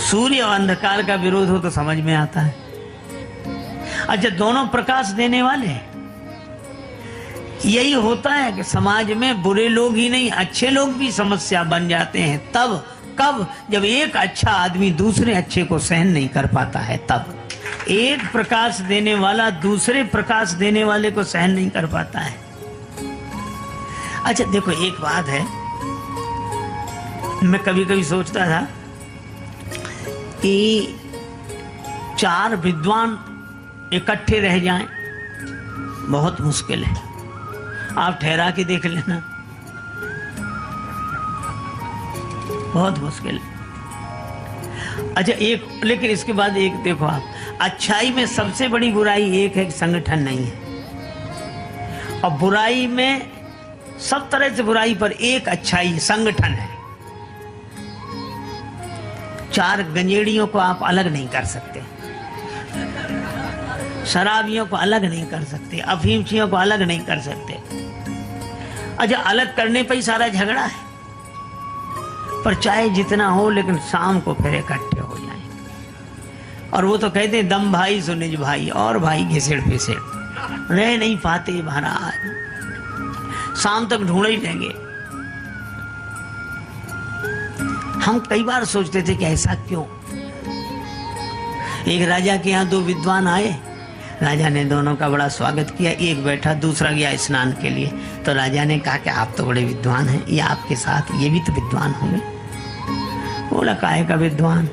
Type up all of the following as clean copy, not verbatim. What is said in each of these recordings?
सूर्य और अंधकार का विरोध हो तो समझ में आता है। अच्छा, दोनों प्रकाश देने वाले हैं। यही होता है कि समाज में बुरे लोग ही नहीं, अच्छे लोग भी समस्या बन जाते हैं। तब कब? जब एक अच्छा आदमी दूसरे अच्छे को सहन नहीं कर पाता है, तब एक प्रकाश देने वाला दूसरे प्रकाश देने वाले को सहन नहीं कर पाता है। अच्छा देखो, एक बात है, मैं कभी कभी सोचता था कि 4 विद्वान इकट्ठे रह जाएं, बहुत मुश्किल है। आप ठहरा के देख लेना, बहुत मुश्किल है। अच्छा एक, लेकिन इसके बाद एक देखो आप, अच्छाई में सबसे बड़ी बुराई एक है कि संगठन नहीं है, और बुराई में सब तरह से बुराई पर एक अच्छाई, संगठन है। 4 गंजेड़ियों को आप अलग नहीं कर सकते, शराबियों को अलग नहीं कर सकते, अफीमचियों को अलग नहीं कर सकते। अच्छा, अलग करने पर ही सारा झगड़ा है, पर चाहे जितना हो लेकिन शाम को फिर इकट्ठे हो जाएं। और वो तो कहते हैं दम भाई सो निज भाई, और भाई घिसेड़ पिसेड़ रह नहीं पाते महाराज, शाम तक ढूंढ ही लेंगे। हम कई बार सोचते थे कि ऐसा क्यों। एक राजा के यहाँ 2 विद्वान आए, राजा ने दोनों का बड़ा स्वागत किया। एक बैठा, दूसरा गया स्नान के लिए। तो राजा ने कहा कि आप तो बड़े विद्वान हैं, ये आपके साथ ये भी तो विद्वान होंगे। बोला काहे का विद्वान,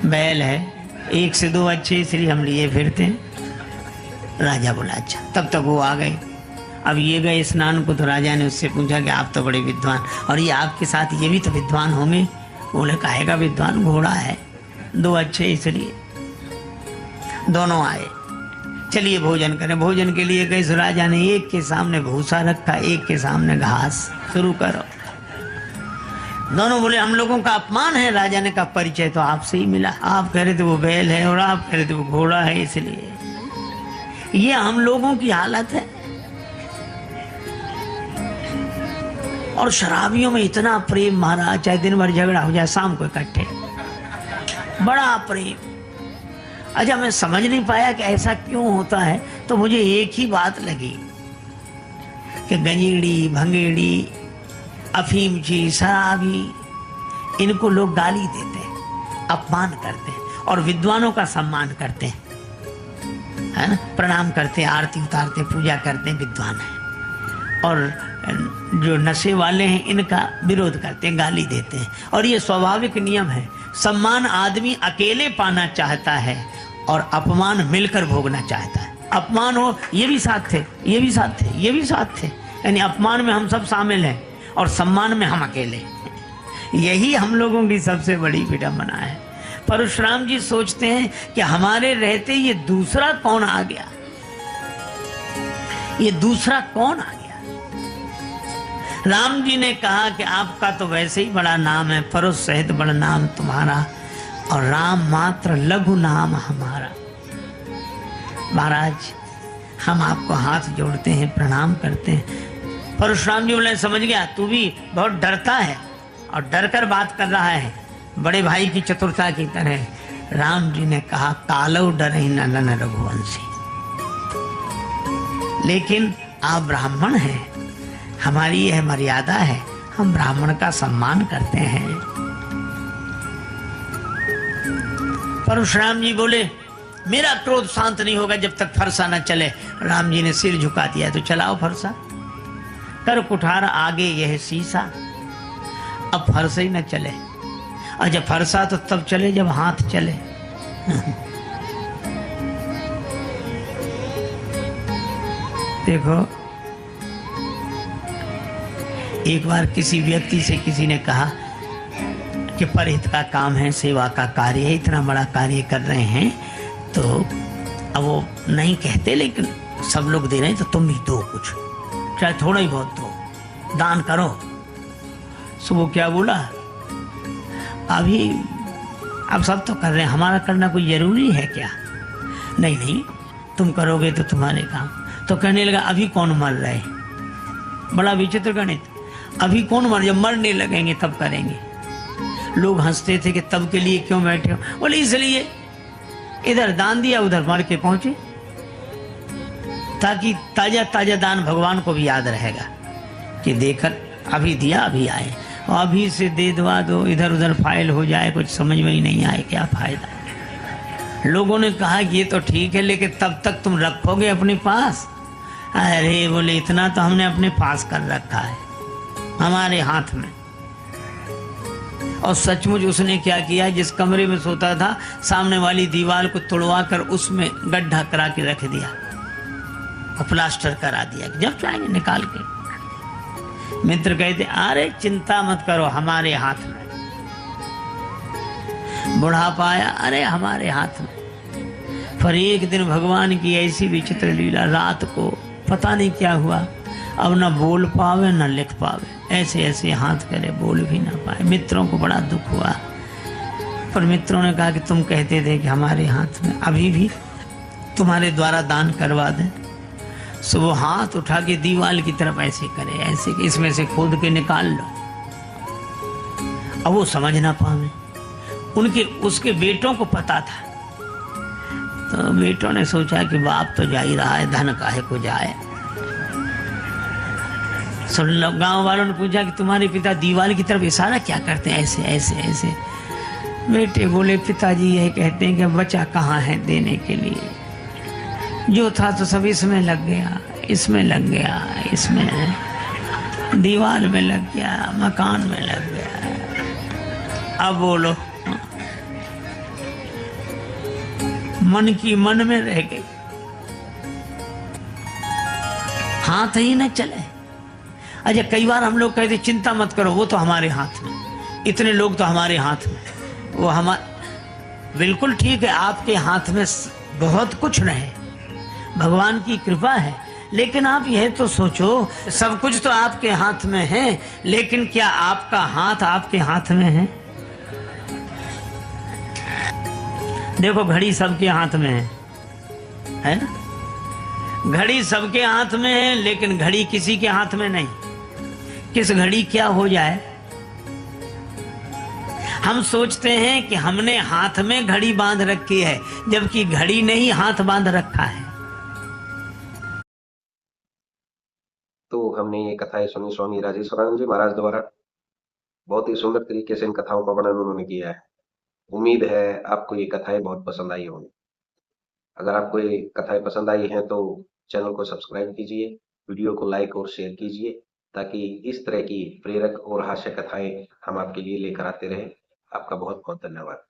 बैल है, 1 से 2 अच्छे इसलिए हम लिए फिरते हैं। राजा बोला अच्छा। तब तक वो आ गए। अब ये गए स्नान को, तो राजा ने उससे पूछा कि आप तो बड़े विद्वान, और ये आपके साथ ये भी तो विद्वान होंगे। बोले काहे का विद्वान, घोड़ा है, 2 अच्छे इसलिए। दोनों आए, चलिए भोजन करें। भोजन के लिए गए, तो राजा ने एक के सामने भूसा रखा, एक के सामने घास, शुरू करो। दोनों बोले हम लोगों का अपमान है। राजा ने कहा परिचय तो आपसे ही मिला, आप कह रहे थे वो बैल है और आप कह रहे थे वो घोड़ा है, इसलिए ये हम लोगों की हालत है। और शराबियों में इतना प्रेम महाराज, चाहे दिन भर झगड़ा हो जाए, शाम को इकट्ठे, बड़ा प्रेम। अच्छा, मैं समझ नहीं पाया कि ऐसा क्यों होता है। तो मुझे एक ही बात लगी कि गंजेड़ी, भंगेड़ी, अफीमची, शराबी, इनको लोग गाली देते हैं, अपमान करते हैं, और विद्वानों का सम्मान करते हैं, है ना, प्रणाम करते हैं, आरती उतारते, पूजा करते हैं, विद्वान है। और जो नशे वाले हैं इनका विरोध करते हैं, गाली देते हैं। और ये स्वाभाविक नियम है। सम्मान आदमी अकेले पाना चाहता है और अपमान मिलकर भोगना चाहता है। अपमान हो, ये भी साथ थे, ये भी साथ थे, ये भी साथ थे, यानी अपमान में हम सब शामिल हैं और सम्मान में हम अकेले। यही हम लोगों की सबसे बड़ी विडंबना है। परशुराम जी सोचते हैं कि हमारे रहते ये दूसरा कौन आ गया, ये दूसरा कौन आ गया। राम जी ने कहा कि आपका तो वैसे ही बड़ा नाम है, परुष सहित बड़ा नाम तुम्हारा, और राम मात्र लघु नाम हमारा। महाराज हम आपको हाथ जोड़ते हैं, प्रणाम करते हैं। परशुराम जी बोले समझ गया, तू भी बहुत डरता है और डर कर बात कर रहा है, बड़े भाई की चतुरता की तरह। राम जी ने कहा कालव डरहि नलन रघुवंशी, लेकिन आप ब्राह्मण हैं, हमारी यह मर्यादा है, हम ब्राह्मण का सम्मान करते हैं। परशुराम जी बोले मेरा क्रोध शांत नहीं होगा जब तक फरसा न चले। राम जी ने सिर झुका दिया, तो चलाओ फरसा, कर कुठार आगे यह शीशा। अब फरसा ही न चले, और जब फरसा तो तब चले जब हाथ चले। देखो, एक बार किसी व्यक्ति से किसी ने कहा कि परहित का काम है, सेवा का कार्य है, इतना बड़ा कार्य कर रहे हैं, तो अब वो नहीं कहते लेकिन सब लोग दे रहे हैं, तो तुम भी दो कुछ, चाहे थोड़ा ही बहुत दो, दान करो। सो वो क्या बोला, अभी अब सब तो कर रहे हैं, हमारा करना कोई जरूरी है क्या? नहीं नहीं, तुम करोगे तो तुम्हारे काम। तो कहने लगा अभी कौन मर रहे, बड़ा विचित्र गणित, अभी कौन मर, जब मरने लगेंगे तब करेंगे। लोग हंसते थे कि तब के लिए क्यों बैठे हो? बोले इसलिए इधर दान दिया उधर मर के पहुंचे, ताकि ताजा ताजा दान भगवान को भी याद रहेगा कि देखकर अभी दिया अभी आए, और अभी से दे दवा दो इधर उधर फाइल हो जाए, कुछ समझ में ही नहीं आए क्या फायदा। लोगों ने कहा कि ये तो ठीक है लेकिन तब तक तुम रखोगे अपने पास? अरे बोले इतना तो हमने अपने पास कर रखा है, हमारे हाथ में। और सचमुच उसने क्या किया, जिस कमरे में सोता था सामने वाली दीवार को तोड़वा कर उसमें गड्ढा करा के रख दिया और प्लास्टर करा दिया, जब चाहेंगे निकाल के। मित्र कहते अरे चिंता मत करो, हमारे हाथ में। बुढ़ापा आया, अरे हमारे हाथ में। पर एक दिन भगवान की ऐसी विचित्र लीला, रात को पता नहीं क्या हुआ, अब न बोल पावे न लिख पावे, ऐसे ऐसे हाथ करे, बोल भी ना पाए। मित्रों को बड़ा दुख हुआ, पर मित्रों ने कहा कि तुम कहते थे कि हमारे हाथ में, अभी भी तुम्हारे द्वारा दान करवा दें। सो वो हाथ उठा के दीवार की तरफ ऐसे करे, ऐसे कि इसमें से खोद के निकाल लो। अब वो समझ ना पावे, उनके उसके बेटों को पता था, तो बेटों ने सोचा कि बाप तो जा ही रहा है, धन काहे को जाए। सब लोग गांव वालों ने पूछा कि तुम्हारे पिता दीवार की तरफ इशारा क्या करते हैं, ऐसे ऐसे ऐसे। बेटे बोले पिताजी ये कहते हैं कि बचा कहाँ है देने के लिए, जो था तो सब इसमें लग गया, इसमें लग गया, इसमें दीवार में लग गया, मकान में लग गया। अब बोलो, मन की मन में रह गई, हाथ ही न चले। अच्छा कई बार हम लोग कहते चिंता मत करो, वो तो हमारे हाथ में, इतने लोग तो हमारे हाथ में, वो हमारे, बिल्कुल ठीक है, आपके हाथ में बहुत कुछ रहे, भगवान की कृपा है, लेकिन आप यह तो सोचो सब कुछ तो आपके हाथ में है, लेकिन क्या आपका हाथ आपके हाथ में है? देखो घड़ी सबके हाथ में है ना? घड़ी सबके हाथ में है, लेकिन घड़ी किसी के हाथ में नहीं। किस घड़ी क्या हो जाए, हम सोचते हैं कि हमने हाथ में घड़ी बांध रखी है, जबकि घड़ी ने ही हाथ बांध रखा है। तो हमने ये कथाएं सुनी स्वामी राजेश्वरानंद जी महाराज द्वारा। बहुत ही सुंदर तरीके से इन कथाओं का वर्णन उन्होंने किया है। उम्मीद है आपको ये कथाएं बहुत पसंद आई होंगी। अगर आपको ये कथाएं पसंद आई हैं तो चैनल को सब्सक्राइब कीजिए, वीडियो को लाइक और शेयर कीजिए, ताकि इस तरह की प्रेरक और हास्य कथाएं हम आपके लिए लेकर आते रहें। आपका बहुत बहुत धन्यवाद।